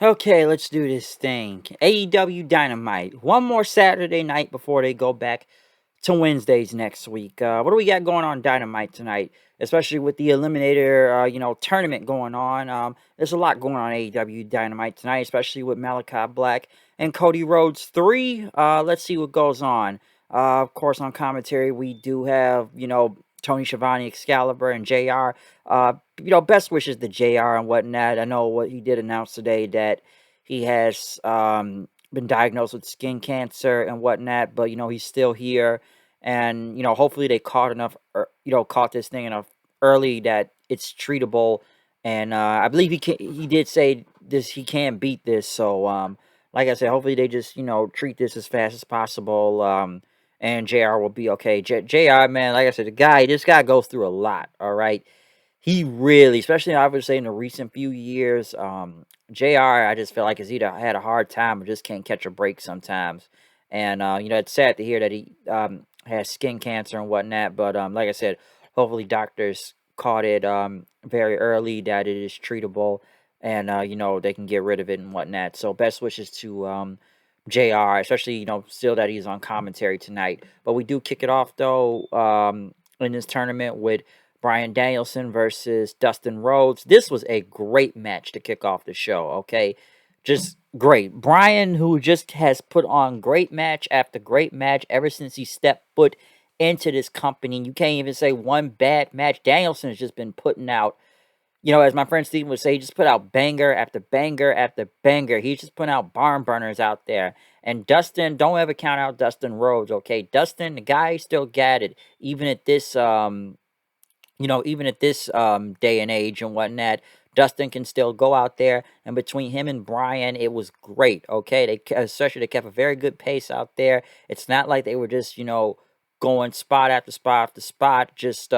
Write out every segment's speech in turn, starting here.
Okay, let's do this thing. AEW Dynamite. One more Saturday night before they go back to Wednesdays next week. What do we got going on Dynamite tonight? Especially with the Eliminator, tournament going on. There's a lot going on AEW Dynamite tonight, especially with Malachi Black and Cody Rhodes 3. Let's see what goes on. Of course, on commentary, we do have, Tony Schiavone, Excalibur, and JR. Best wishes to JR and whatnot. I know what he did announce today that he has been diagnosed with skin cancer and whatnot, but he's still here, and hopefully they caught this thing enough early that it's treatable, and I believe he did say this he can beat this, so like I said, hopefully they just treat this as fast as possible, and JR will be okay. JR, man, like I said, this guy goes through a lot. All right, he really, especially I would say in the recent few years, JR, I just feel like has either had a hard time or just can't catch a break sometimes. And it's sad to hear that he has skin cancer and whatnot. But like I said, hopefully doctors caught it very early, that it is treatable, and they can get rid of it and whatnot. So best wishes to JR, especially still that he's on commentary tonight. But we do kick it off though in this tournament with Brian Danielson versus Dustin Rhodes. This was a great match to kick off the show, okay? Just great. Brian, who just has put on great match after great match ever since he stepped foot into this company. You can't even say one bad match. Danielson has just been putting out, as my friend Steven would say, he just put out banger after banger after banger. He's just putting out barn burners out there. And Dustin, don't ever count out Dustin Rhodes, okay? Dustin, the guy still got it, even at this day and age and whatnot. Dustin can still go out there, and between him and Brian, it was great. Okay, they kept a very good pace out there. It's not like they were just going spot after spot after spot. Just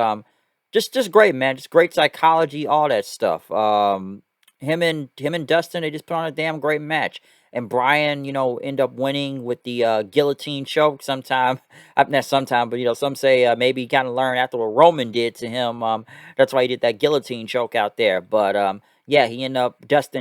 great, man. Just great psychology, all that stuff. Him and Dustin, they just put on a damn great match. And Brian, end up winning with the guillotine choke sometime. Not sometime, but some say maybe he kind of learned after what Roman did to him. That's why he did that guillotine choke out there. But yeah, he ended up just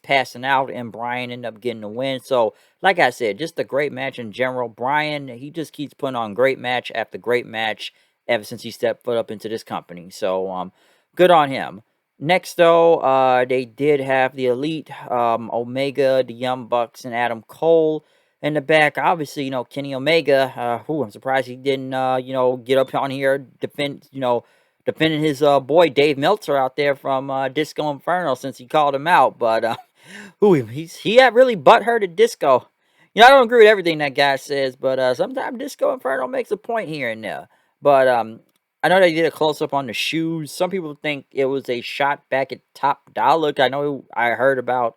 passing out, and Brian ended up getting the win. So, like I said, just a great match in general. Brian, he just keeps putting on great match after great match ever since he stepped foot up into this company. So, good on him. Next, though, they did have the Elite, Omega, the Young Bucks, and Adam Cole in the back. Obviously, Kenny Omega. I'm surprised he didn't, get up on here defending his boy Dave Meltzer out there from Disco Inferno since he called him out. But he had really butthurt at Disco. I don't agree with everything that guy says, but sometimes Disco Inferno makes a point here and there. But I know they did a close up on the shoes. Some people think it was a shot back at Top Dollar. I know I heard about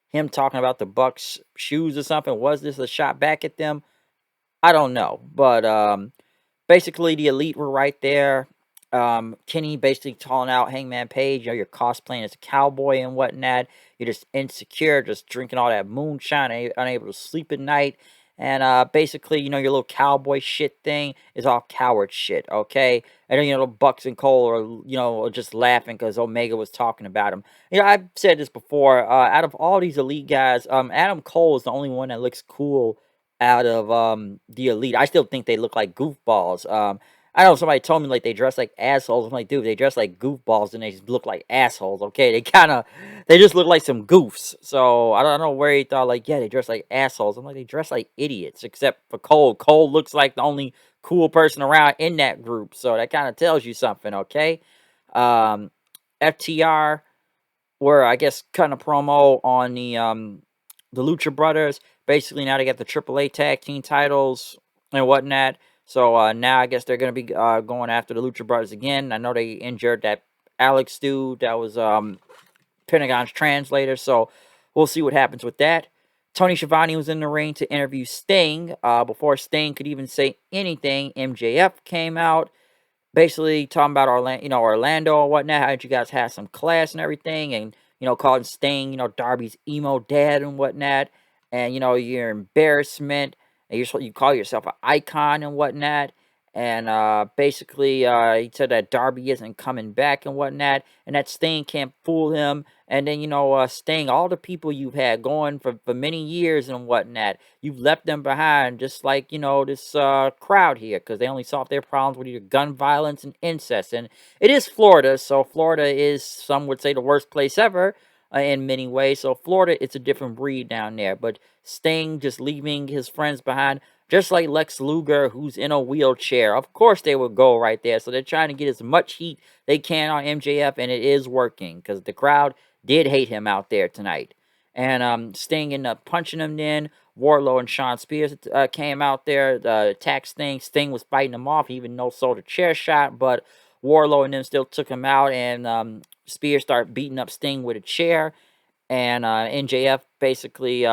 him talking about the Bucks shoes or something. Was this a shot back at them? I don't know. But basically the Elite were right there. Kenny basically calling out Hangman Page, you're cosplaying as a cowboy and whatnot. You're just insecure, just drinking all that moonshine, unable to sleep at night. And basically, your little cowboy shit thing is all coward shit, okay? And then, the Bucks and Cole are just laughing because Omega was talking about him. I've said this before. Out of all these Elite guys, Adam Cole is the only one that looks cool out of the Elite. I still think they look like goofballs. I know somebody told me like they dress like assholes. I'm like, dude, they dress like goofballs and they just look like assholes. Okay, they just look like some goofs. So I don't know where he thought like, yeah, they dress like assholes. I'm like, they dress like idiots, except for Cole. Cole looks like the only cool person around in that group. So that kind of tells you something, okay? Um, FTR were, I guess, cutting a promo on the Lucha Brothers. Basically, now they got the AAA tag team titles and whatnot. So now I guess they're gonna be going after the Lucha Brothers again. I know they injured that Alex dude that was Pentagon's translator. So we'll see what happens with that. Tony Schiavone was in the ring to interview Sting. Before Sting could even say anything, MJF came out, basically talking about Orlando or whatnot. How you guys have some class and everything, and calling Sting, Darby's emo dad and whatnot, and your embarrassment, and you call yourself an icon and whatnot. And basically, he said that Darby isn't coming back and whatnot, and that Sting can't fool him. And then, Sting, all the people you've had going for many years and whatnot, you've left them behind, just like, this crowd here, because they only solve their problems with either gun violence and incest. And it is Florida, so Florida is, some would say, the worst place ever in many ways. So Florida, it's a different breed down there. But Sting just leaving his friends behind, just like Lex Luger, who's in a wheelchair. Of course, they would go right there. So they're trying to get as much heat they can on MJF, and it is working because the crowd did hate him out there tonight. And Sting ended up punching him then. Wardlow and Sean Spears came out there, attacked Sting. Sting was fighting him off, even though sold a chair shot, but Wardlow and them still took him out, and Spears started beating up Sting with a chair. And NJF basically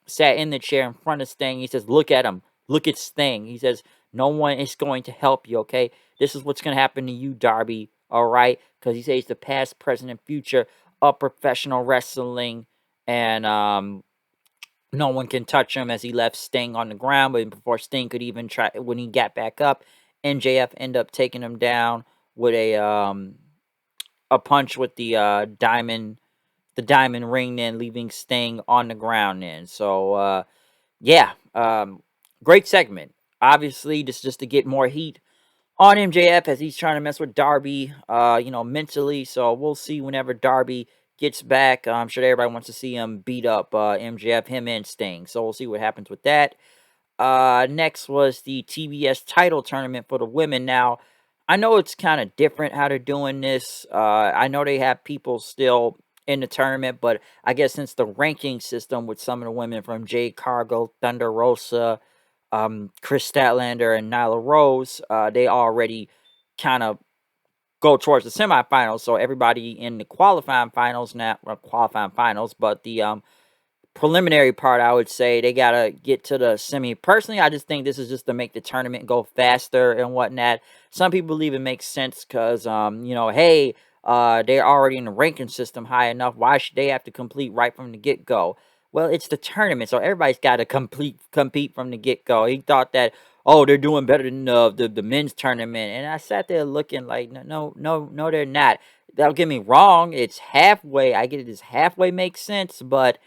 sat in the chair in front of Sting. He says, "Look at him. Look at Sting." He says, "No one is going to help you, okay? This is what's going to happen to you, Darby, all right?" Because he says the past, present, and future of professional wrestling. And no one can touch him as he left Sting on the ground. But before Sting could even try, when he got back up, MJF ended up taking him down with a punch with the diamond ring, then leaving Sting on the ground then. So yeah, great segment. Obviously, this is just to get more heat on MJF as he's trying to mess with Darby, mentally. So we'll see whenever Darby gets back. I'm sure everybody wants to see him beat up MJF, him and Sting. So we'll see what happens with that. Next was the TBS title tournament for the women. Now, I know it's kind of different how they're doing this. I know they have people still in the tournament, but I guess since the ranking system with some of the women from Jade Cargill, Thunder Rosa, Chris Statlander, and Nyla Rose, they already kind of go towards the semifinals. So everybody in the qualifying finals now, well, qualifying finals, but the preliminary part, I would say they gotta get to the semi. Personally, I just think this is just to make the tournament go faster and whatnot. Some people believe it makes sense because, hey, they're already in the ranking system high enough. Why should they have to complete right from the get go? Well, it's the tournament, so everybody's got to compete from the get go. He thought that, oh, they're doing better than the men's tournament, and I sat there looking like, no, they're not. Don't get me wrong, it's halfway. I get it, this halfway makes sense, but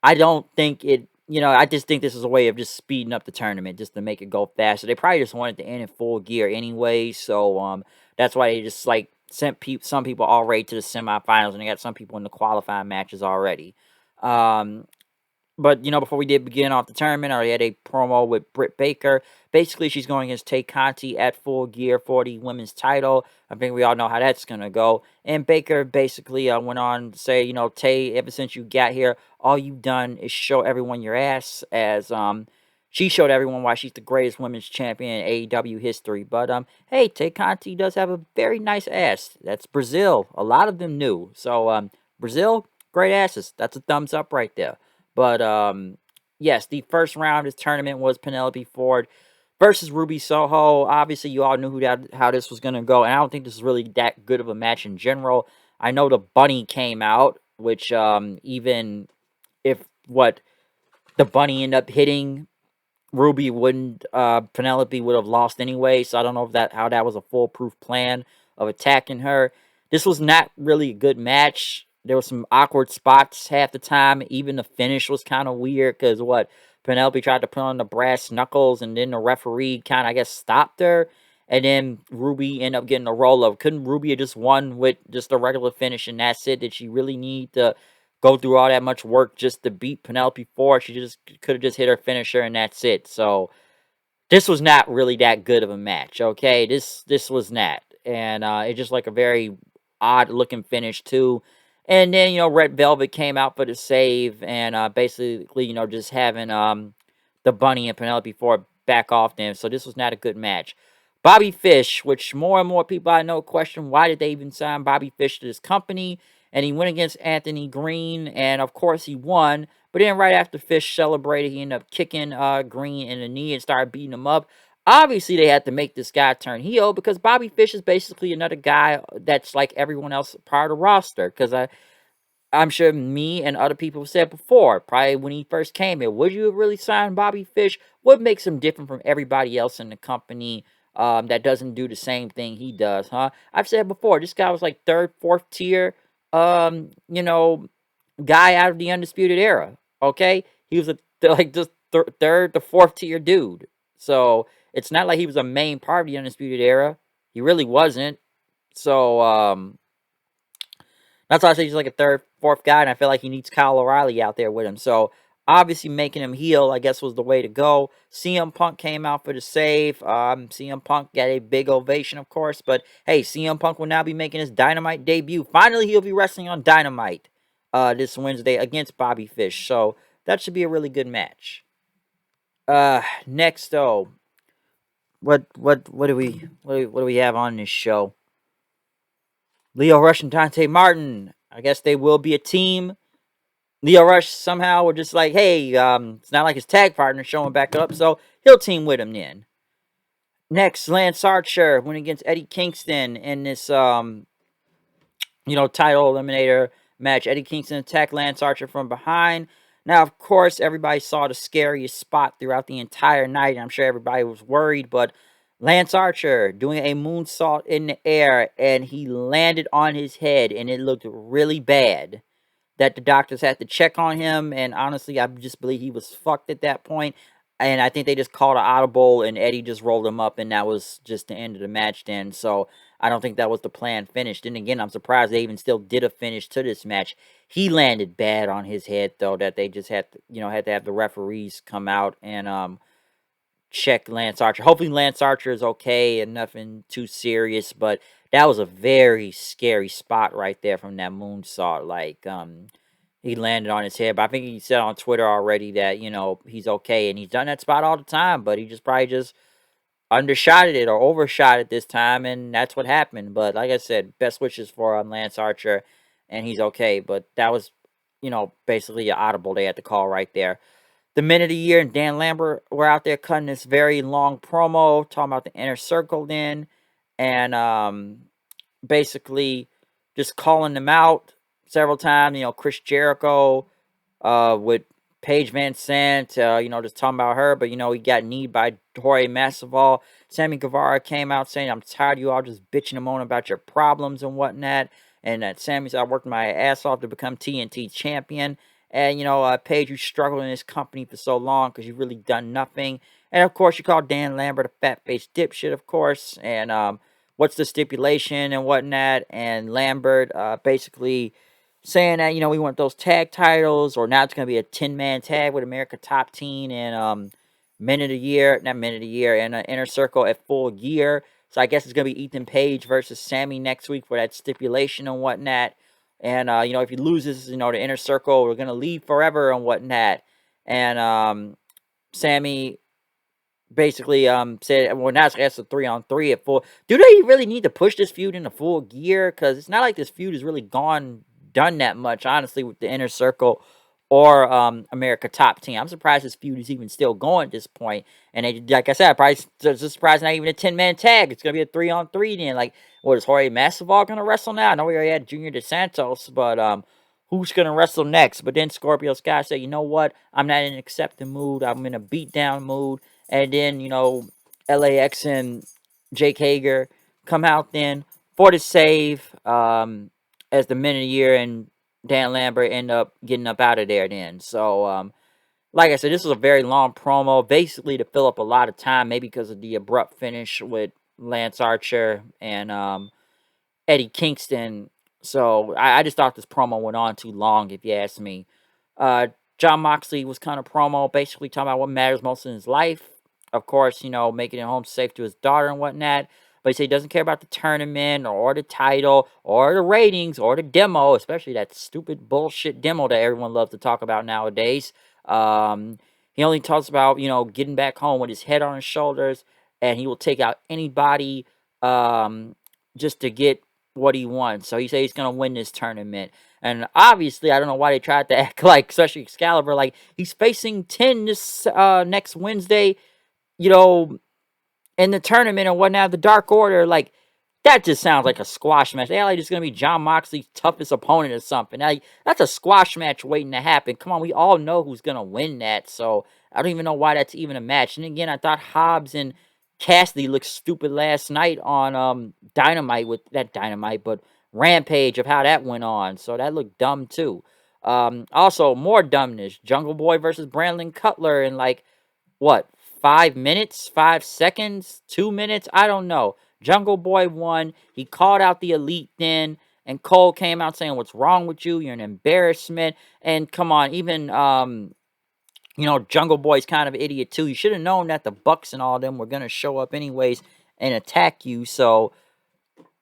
I don't think it, I just think this is a way of just speeding up the tournament just to make it go faster. They probably just wanted to end in full gear anyway, so that's why they just like sent some people already to the semifinals, and they got some people in the qualifying matches already. Um, but, before we did begin off the tournament, I already had a promo with Britt Baker. Basically, she's going against Tay Conti at Full Gear for the women's title. I think we all know how that's going to go. And Baker basically went on to say, Tay, ever since you got here, all you've done is show everyone your ass, as she showed everyone why she's the greatest women's champion in AEW history. But hey, Tay Conti does have a very nice ass. That's Brazil. A lot of them knew. So Brazil, great asses. That's a thumbs up right there. But yes, the first round of this tournament was Penelope Ford versus Ruby Soho. Obviously, you all knew how this was going to go, and I don't think this is really that good of a match in general. I know the bunny came out, which even if what the bunny ended up hitting Ruby, wouldn't Penelope would have lost anyway. So I don't know if how that was a foolproof plan of attacking her. This was not really a good match. There were some awkward spots half the time. Even the finish was kind of weird because Penelope tried to put on the brass knuckles, and then the referee kind of, I guess, stopped her. And then Ruby ended up getting a roll up. Couldn't Ruby have just won with just a regular finish and that's it? Did she really need to go through all that much work just to beat Penelope Ford? She just could have just hit her finisher and that's it. So this was not really that good of a match, okay? This was not. And it's just like a very odd looking finish too. And then, Red Velvet came out for the save, and basically, just having the bunny and Penelope Ford back off them. So this was not a good match. Bobby Fish, which more and more people I know question why did they even sign Bobby Fish to this company? And he went against Anthony Green, and of course he won. But then right after Fish celebrated, he ended up kicking Green in the knee and started beating him up. Obviously, they had to make this guy turn heel because Bobby Fish is basically another guy that's like everyone else part of the roster. Because I'm sure me and other people have said before, probably when he first came here, would you have really signed Bobby Fish? What makes him different from everybody else in the company? that doesn't do the same thing he does, huh? I've said before, this guy was like third, fourth tier, you know, guy out of the Undisputed Era. Okay, he was like just third to fourth tier dude. So it's not like he was a main part of the Undisputed Era. He really wasn't. So that's why I say he's like a third, fourth guy, and I feel like he needs Kyle O'Reilly out there with him. So obviously making him heel, I guess, was the way to go. CM Punk came out for the save. CM Punk got a big ovation, of course. But hey, CM Punk will now be making his Dynamite debut. Finally, he'll be wrestling on Dynamite this Wednesday against Bobby Fish. So that should be a really good match. Next though, what do we have on this show? Leo Rush and Dante Martin. I guess they will be a team. Leo Rush somehow were just like, hey, it's not like his tag partner showing back up, so he'll team with him then. Next, Lance Archer went against Eddie Kingston in this title eliminator match. Eddie Kingston attacked Lance Archer from behind. Now, of course, everybody saw the scariest spot throughout the entire night. I'm sure everybody was worried, but Lance Archer doing a moonsault in the air, and he landed on his head, and it looked really bad that the doctors had to check on him. And honestly, I just believe he was fucked at that point. And I think they just called an audible, and Eddie just rolled him up, and that was just the end of the match then. So I don't think that was the plan finish. Then again, I'm surprised they even still did a finish to this match. He landed bad on his head, though, that they just had to have the referees come out and check Lance Archer. Hopefully Lance Archer is okay and nothing too serious, but that was a very scary spot right there from that moonsault. Like, he landed on his head, but I think he said on Twitter already that, he's okay, and he's done that spot all the time, but he just probably just undershotted it or overshot it this time, and that's what happened. But like I said, best wishes for Lance Archer, and he's okay, but that was, basically an audible they had to call right there. The Men of the Year and Dan Lambert were out there cutting this very long promo, talking about the inner circle then, and basically just calling them out several times. Chris Jericho with Paige Van Sant, just talking about her, but, he got kneed by Jorge Masvidal. Sammy Guevara came out saying, I'm tired of you all just bitching and moaning about your problems and whatnot, and that Sammy said, I worked my ass off to become TNT champion. And, Paige, you struggled in this company for so long because you've really done nothing. And, of course, you called Dan Lambert a fat-faced dipshit, of course. And what's the stipulation and whatnot? And Lambert basically saying that, we want those tag titles, or now it's going to be a 10-man tag with America Top Team and Men of the Year, not Men of the Year, and Inner Circle at Full Gear. So I guess it's going to be Ethan Page versus Sammy next week for that stipulation and whatnot. And, if he loses, the Inner Circle, we're going to leave forever and whatnot. And Sammy basically said, well, now it's a 3-on-3 at Full. Do they really need to push this feud into Full Gear? Because it's not like this feud has really done that much, honestly, with the Inner Circle or America Top Team. I'm surprised this feud is even still going at this point. And they, like I said, I'm probably just surprised not even a 10-man tag. It's going to be a 3-on-3 then. Like, what, is Jorge Masvidal going to wrestle now? I know we already had Junior DeSantos, but who's going to wrestle next? But then Scorpio Sky said, you know what? I'm not in an accepting mood. I'm in a beatdown mood. And then, LAX and Jake Hager come out then for the save as the Men of the Year, and Dan Lambert end up getting up out of there then. So, like I said, this was a very long promo, basically to fill up a lot of time, maybe because of the abrupt finish with Lance Archer and Eddie Kingston. So I just thought this promo went on too long, if you ask me. John Moxley was kind of promo, basically talking about what matters most in his life. Of course, making it home safe to his daughter and whatnot. But he said he doesn't care about the tournament or the title or the ratings or the demo, especially that stupid bullshit demo that everyone loves to talk about nowadays. He only talks about, getting back home with his head on his shoulders, and he will take out anybody just to get what he wants. So he said he's going to win this tournament. And obviously, I don't know why they tried to act like, especially Excalibur, like he's facing 10 this next Wednesday, in the tournament and whatnot, the Dark Order. Like, that just sounds like a squash match. They're like it's going to be John Moxley's toughest opponent or something. Like, that's a squash match waiting to happen. Come on, we all know who's going to win that. So I don't even know why that's even a match. And again, I thought Hobbs and Cassidy looked stupid last night on Dynamite with that Dynamite, but Rampage of how that went on. So that looked dumb too. Also more dumbness. Jungle Boy versus Brandon Cutler in like what, 5 minutes, 5 seconds, 2 minutes? I don't know. Jungle Boy won. He called out the Elite then, and Cole came out saying, "What's wrong with you? You're an embarrassment." And come on, even Jungle Boy's kind of an idiot too. You should have known that the Bucks and all them were gonna show up anyways and attack you. So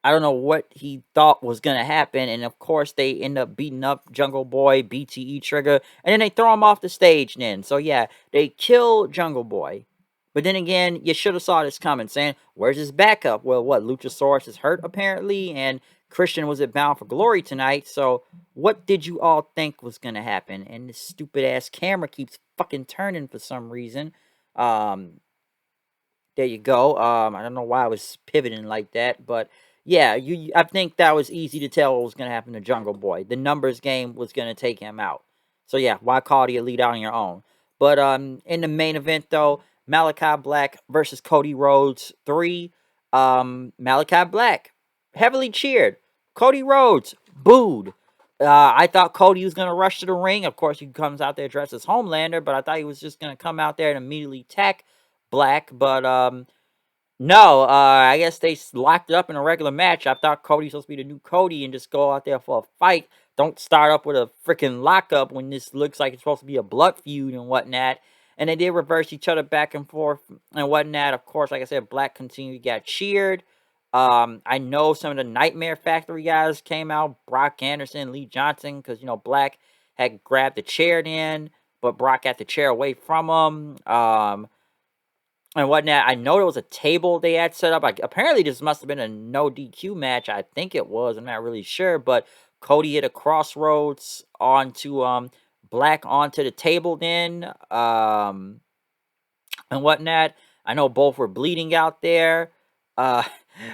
I don't know what he thought was gonna happen, and of course they end up beating up Jungle Boy, BTE Trigger, and then they throw him off the stage. Then, so yeah, they kill Jungle Boy, but then again, you should have saw this coming. Saying, "Where's his backup?" Well, what, Luchasaurus is hurt apparently, and Christian was at Bound for Glory tonight. So what did you all think was gonna happen? And this stupid ass camera keeps fucking turning for some reason. Um, there you go. I don't know why I was pivoting like that, but yeah, I think that was easy to tell what was going to happen to Jungle Boy. The numbers game was going to take him out. So yeah, why call the Elite out on your own? But in the main event though, Malachi Black versus Cody Rhodes 3. Malachi Black heavily cheered. Cody Rhodes booed. I thought Cody was going to rush to the ring. Of course, he comes out there dressed as Homelander, but I thought he was just going to come out there and immediately attack Black. But no, I guess they locked it up in a regular match. I thought Cody's supposed to be the new Cody and just go out there for a fight. Don't start up with a freaking lockup when this looks like it's supposed to be a blood feud and whatnot. And they did reverse each other back and forth and whatnot. Of course, like I said, Black continued, got cheered. I know some of the Nightmare Factory guys came out. Brock Anderson, Lee Johnson, because, Black had grabbed the chair then, but Brock got the chair away from him. And whatnot. I know there was a table they had set up. Apparently, this must have been a no DQ match. I think it was. I'm not really sure. But Cody hit a crossroads onto Black onto the table then. And whatnot. I know both were bleeding out there. Uh,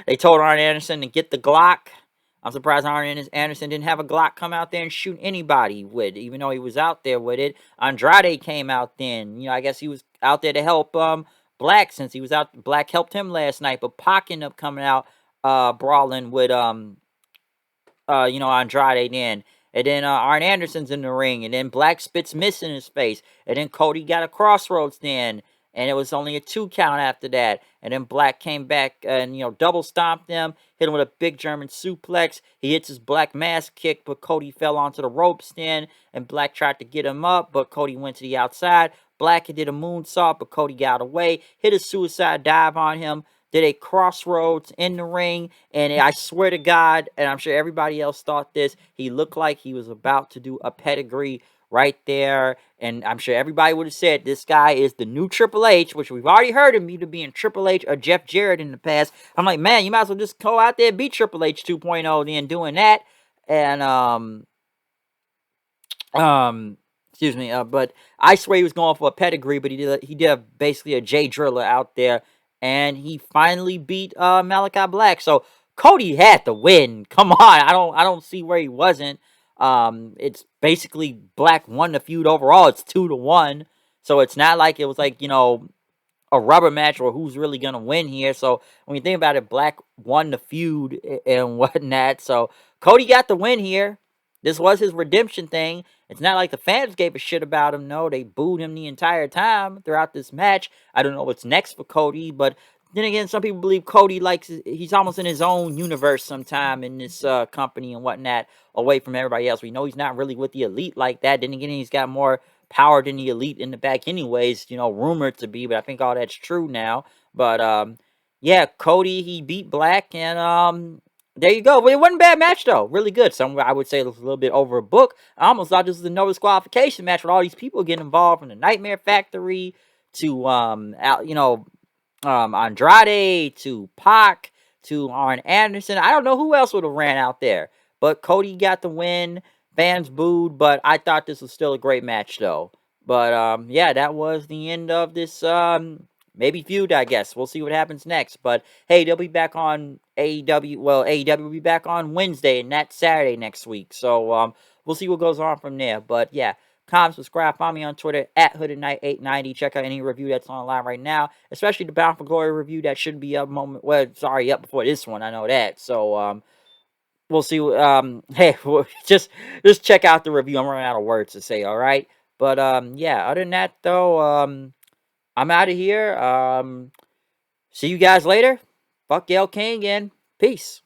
they told Arn Anderson to get the Glock. I'm surprised Arn Anderson didn't have a Glock come out there and shoot anybody with, even though he was out there with it. Andrade came out then. I guess he was out there to help Black, since he was out. Black helped him last night, but Pac ended up coming out brawling with Andrade then. And then Arn Anderson's in the ring, and then Black spits mist in his face, and then Cody got a crossroads then, and it was only a 2 count after that. And then Black came back and double stomped him, hit him with a big German suplex. He hits his Black mask kick, but Cody fell onto the ropes then, and Black tried to get him up, but Cody went to the outside. Black did a moonsault, but Cody got away, hit a suicide dive on him, did a crossroads in the ring, and I swear to God, and I'm sure everybody else thought this, he looked like he was about to do a pedigree right there, and I'm sure everybody would have said this guy is the new Triple H, which we've already heard him either being Triple H or Jeff Jarrett in the past. I'm like, man, you might as well just go out there and be Triple H 2.0 then doing that. And excuse me, but I swear he was going for a pedigree, but he did basically a Jay Driller out there, and he finally beat Malachi Black. So Cody had to win. Come on, I don't see where he wasn't. It's basically Black won the feud overall. It's 2-1, so it's not like it was like a rubber match or who's really gonna win here. So when you think about it, Black won the feud and whatnot. So Cody got the win here. This was his redemption thing. It's not like the fans gave a shit about him. No, they booed him the entire time throughout this match. I don't know what's next for Cody, but then again, some people believe Cody he's almost in his own universe sometime in this company and whatnot, away from everybody else. We know he's not really with the Elite like that. Then again, he's got more power than the Elite in the back anyways, rumored to be, but I think all that's true now. But yeah, Cody, he beat Black, and there you go. But it wasn't a bad match, though. Really good. Somewhere I would say it was a little bit over a book. I almost thought this was a no disqualification match with all these people getting involved, from the Nightmare Factory to Andrade to Pac to Arn Anderson. I don't know who else would have ran out there, but Cody got the win. Fans booed, but I thought this was still a great match, though. But yeah, that was the end of this maybe feud, I guess. We'll see what happens next. But hey, they'll be back on AEW. Well, AEW will be back on Wednesday, and that's Saturday next week. So we'll see what goes on from there. But yeah, comment, subscribe, follow me on Twitter at HoodedKnight890. Check out any review that's online right now, especially the Bound for Glory review that should be up up before this one. I know that. So we'll see. Hey, just check out the review. I'm running out of words to say. All right, but yeah. Other than that, though, I'm out of here. See you guys later. Fuck Gail King and peace.